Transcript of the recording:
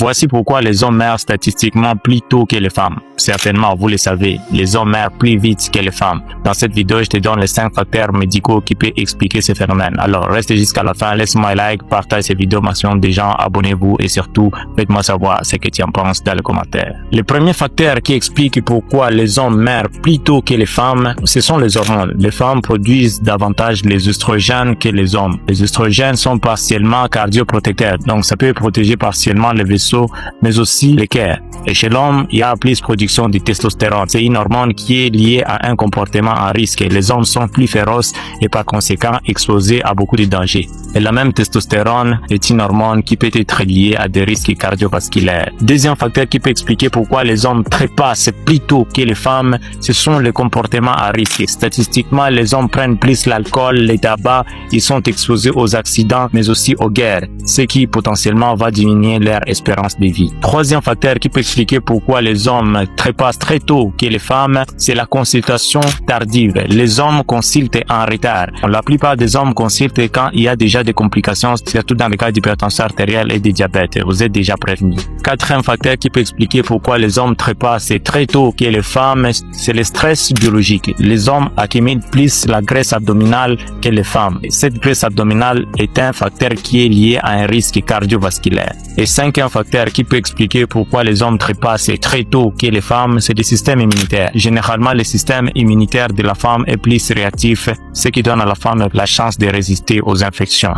Voici pourquoi les hommes meurent statistiquement plus tôt que les femmes. Certainement, vous le savez, les hommes meurent plus vite que les femmes. Dans cette vidéo, je te donne les 5 facteurs médicaux qui peuvent expliquer ce phénomène. Alors, restez jusqu'à la fin, laisse-moi un like, partage cette vidéo maximum des gens, abonnez-vous et surtout, faites-moi savoir ce que tu en penses dans les commentaires. Le premier facteur qui explique pourquoi les hommes meurent plus tôt que les femmes, ce sont les hormones. Les femmes produisent davantage les oestrogènes que les hommes. Les oestrogènes sont partiellement cardioprotecteurs, donc ça peut protéger partiellement les vaisseaux, mais aussi le cœur. Et chez l'homme, il y a plus de production de testostérone. C'est une hormone qui est liée à un comportement à risque. Les hommes sont plus féroces et par conséquent exposés à beaucoup de dangers. Et la même testostérone est une hormone qui peut être liée à des risques cardiovasculaires. Deuxième facteur qui peut expliquer pourquoi les hommes trépassent plus tôt que les femmes, ce sont les comportements à risque. Statistiquement, les hommes prennent plus l'alcool, les tabacs, ils sont exposés aux accidents, mais aussi aux guerres, ce qui potentiellement va diminuer leur espérance de vie. Troisième facteur qui peut expliquer pourquoi les hommes trépassent très tôt que les femmes, c'est la consultation tardive. Les hommes consultent en retard. La plupart des hommes consultent quand il y a déjà des complications, surtout dans le cas d'hypertension artérielle et de diabète. Vous êtes déjà prévenus. Quatrième facteur qui peut expliquer pourquoi les hommes trépassent très tôt que les femmes, c'est le stress biologique. Les hommes accumulent plus la graisse abdominale que les femmes. Et cette graisse abdominale est un facteur qui est lié à un risque cardiovasculaire. Et cinquième facteur qui peut expliquer pourquoi les hommes trépassent très tôt que les femmes, c'est le système immunitaire. Généralement, le système immunitaire de la femme est plus réactif, ce qui donne à la femme la chance de résister aux infections.